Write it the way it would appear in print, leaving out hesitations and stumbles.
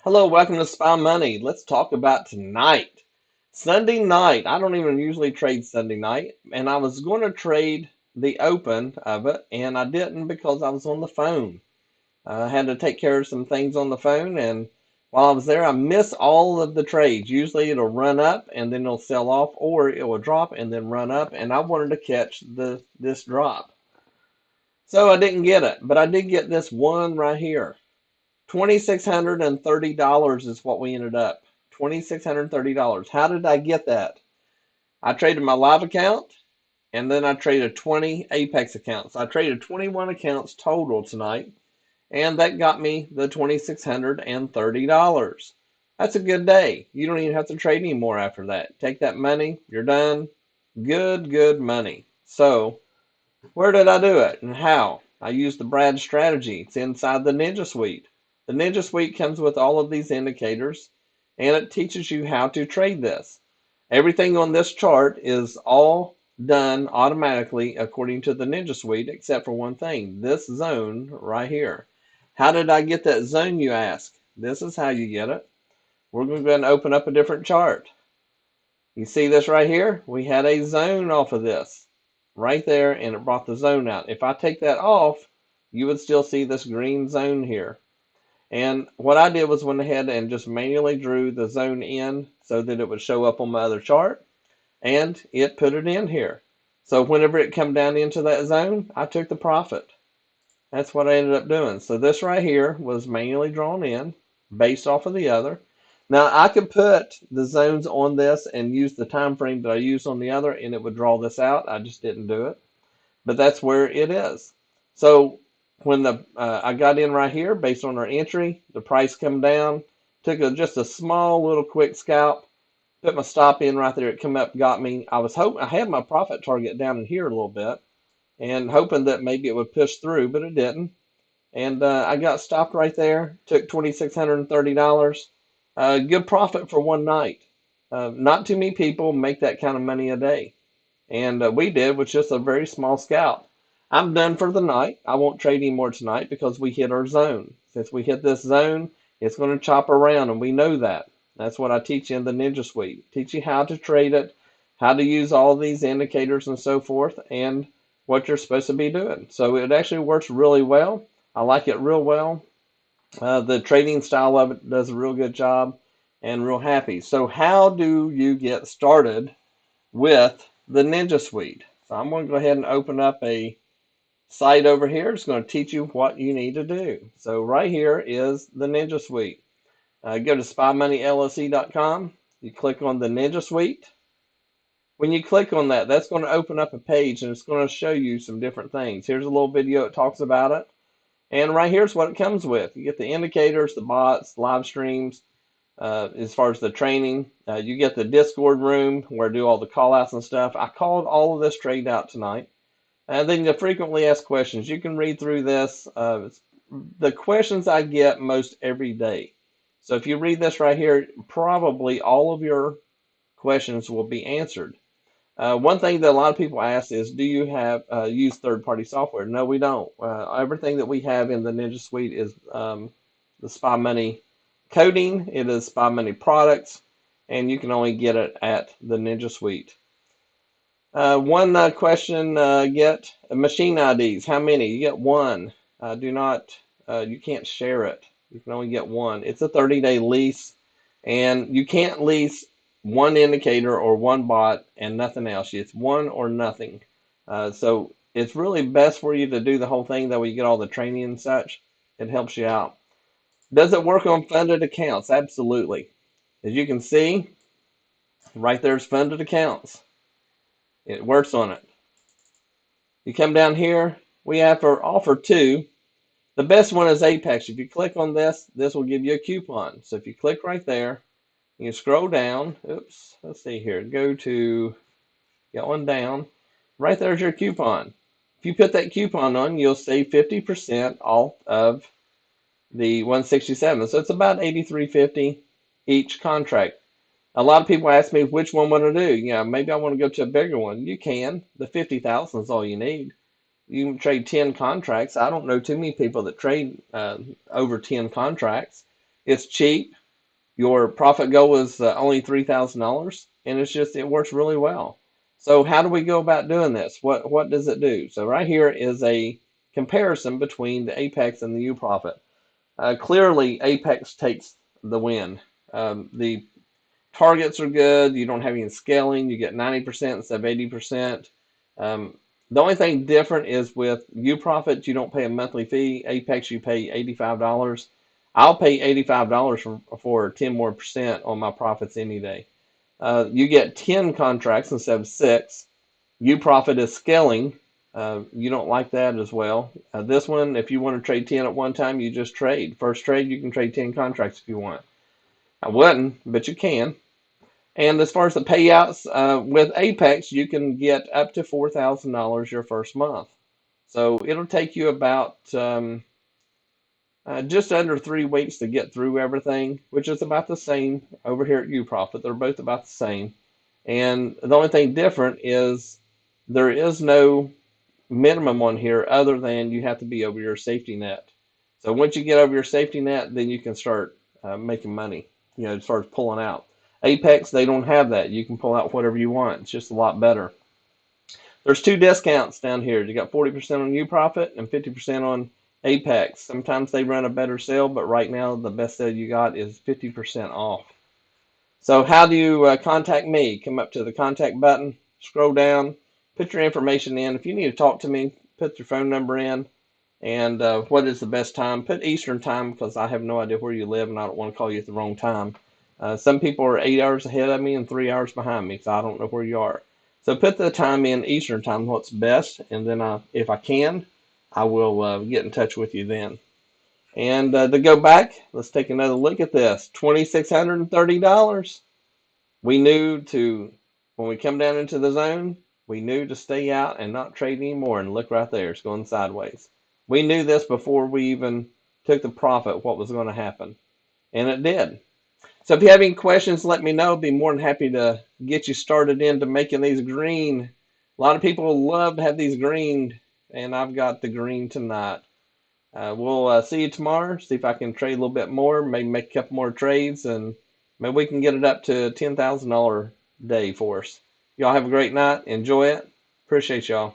Hello, welcome to Spy Money. Let's talk about tonight. Sunday night. I don't even usually trade Sunday night, and I was going to trade the open of it, and I didn't because I was on the phone. I had to take care of some things on the phone, and while I was there, I missed all of the trades. Usually it'll run up and then it'll sell off, or it will drop and then run up, and I wanted to catch this drop. So I didn't get it, but I did get this one right here. $2,630 is what we ended up. $2,630. How did I get that? I traded my live account and then I traded 20 Apex accounts. I traded 21 accounts total tonight, and that got me the $2,630. That's a good day. You don't even have to trade anymore after that. Take that money, you're done. Good money. So, where did I do it and how? I used the Brad strategy. It's inside the Ninja Suite. The Ninja Suite comes with all of these indicators and it teaches you how to trade this. Everything on this chart is all done automatically according to the Ninja Suite except for one thing, this zone right here. How did I get that zone, you ask? This is how you get it. We're going to go ahead and open up a different chart. You see this right here? We had a zone off of this right there, and it brought the zone out. If I take that off, you would still see this green zone here. And what I did was went ahead and just manually drew the zone in so that it would show up on my other chart, and it put it in here. So whenever it come down into that zone, I took the profit. That's what I ended up doing. So this right here was manually drawn in based off of the other. Now I could put the zones on this and use the time frame that I used on the other, and it would draw this out. I just didn't do it, but that's where it is. So when I got in right here based on our entry, the price come down, took just a small little quick scalp, put my stop in right there. It come up, got me. I was hoping I had my profit target down in here a little bit, and hoping that maybe it would push through, but it didn't. And I got stopped right there. Took $2,630. Good profit for one night. Not too many people make that kind of money a day, and we did with just a very small scalp. I'm done for the night. I won't trade anymore tonight because we hit our zone. Since we hit this zone, it's going to chop around, and we know that. That's what I teach you in the Ninja Suite. Teach you how to trade it, how to use all these indicators and so forth, and what you're supposed to be doing. So it actually works really well. I like it real well. The trading style of it does a real good job, and real happy. So how do you get started with the Ninja Suite? So I'm going to go ahead and open up a site over here. It's going to teach you what you need to do. So right here is the Ninja Suite. Go to spymoneyllc.com. You click on the Ninja Suite. When you click on that, that's going to open up a page and it's going to show you some different things. Here's a little video that talks about it. And right here's what it comes with. You get the indicators, the bots, live streams, as far as the training. You get the Discord room where I do all the call outs and stuff. I called all of this trade out tonight. And then the frequently asked questions. You can read through this. It's the questions I get most every day. So if you read this right here, probably all of your questions will be answered. One thing that a lot of people ask is, do you have use third-party software? No, we don't. Everything that we have in the Ninja Suite is the Spy Money coding. It is Spy Money products, and you can only get it at the Ninja Suite. One question, get machine IDs. How many? You get one. Do not, you can't share it. You can only get one. It's a 30-day lease, and you can't lease one indicator or one bot and nothing else. It's one or nothing. So it's really best for you to do the whole thing. That way you get all the training and such. It helps you out. Does it work on funded accounts? Absolutely. As you can see, right there's funded accounts. It works on it. You come down here, we have for offer two. The best one is Apex. If you click on this, this will give you a coupon. So if you click right there, you scroll down. Oops, let's see here. Go to, get one down. Right there's your coupon. If you put that coupon on, you'll save 50% off of the 167. So it's about $83.50 each contract. A lot of people ask me which one want to do. You know, maybe I want to go to a bigger one. You can. The 50,000 is all you need. You can trade 10 contracts. I don't know too many people that trade over 10 contracts. It's cheap. Your profit goal is only $3,000, and it works really well. So how do we go about doing this? What does it do? So right here is a comparison between the Apex and the U-Profit. Clearly, Apex takes the win. The targets are good. You don't have any scaling. You get 90% instead of 80%. Um, the only thing different is with U-Profit, you don't pay a monthly fee. Apex, you pay $85. I'll pay $85 for 10 more percent on my profits any day. You get 10 contracts instead of 6. U-Profit is scaling. You don't like that as well. This one, if you want to trade 10 at one time, you just trade. First trade, you can trade 10 contracts if you want. I wouldn't, but you can. And as far as the payouts, with Apex, you can get up to $4,000 your first month. So it'll take you about just under 3 weeks to get through everything, which is about the same over here at U-Profit. They're both about the same. And the only thing different is there is no minimum on here other than you have to be over your safety net. So once you get over your safety net, then you can start making money, as far as pulling out. Apex, they don't have that. You can pull out whatever you want. It's just a lot better. There's 2 discounts down here. You got 40% on U-Profit and 50% on Apex. Sometimes they run a better sale, but right now the best sale you got is 50% off. So how do you contact me? Come up to the contact button, scroll down, put your information in. If you need to talk to me, put your phone number in, and what is the best time. Put Eastern time because I have no idea where you live and I don't want to call you at the wrong time. Some people are 8 hours ahead of me and 3 hours behind me, so I don't know where you are. So put the time in Eastern time, what's best, and then if I can, I will get in touch with you then. And to go back, let's take another look at this. $2,630. We knew when we come down into the zone, we knew to stay out and not trade anymore. And look right there, it's going sideways. We knew this before we even took the profit, what was going to happen. And it did. So if you have any questions, let me know. I'll be more than happy to get you started into making these green. A lot of people love to have these green, and I've got the green tonight. We'll see you tomorrow, see if I can trade a little bit more, maybe make a couple more trades, and maybe we can get it up to a $10,000 day for us. Y'all have a great night. Enjoy it. Appreciate y'all.